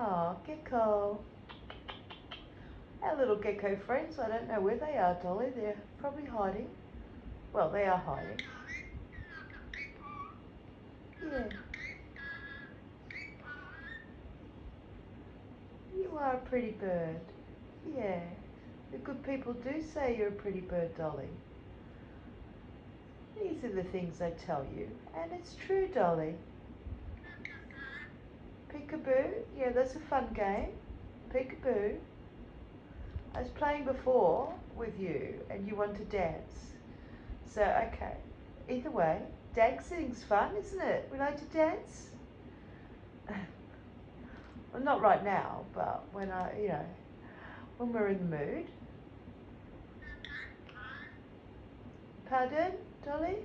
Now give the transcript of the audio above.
Oh, gecko. Our little gecko friends, I don't know where they are, Dolly. They're probably hiding. Well, they are hiding. Yeah. You are a pretty bird. Yeah. The good people do say you're a pretty bird, Dolly. These are the things they tell you. And it's true, Dolly. Peekaboo? Yeah, that's a fun game. Peekaboo. I was playing before with you and you want to dance. So, okay. Either way, dancing's fun, isn't it? We like to dance. Well, not right now, but when when we're in the mood. Pardon, Dolly?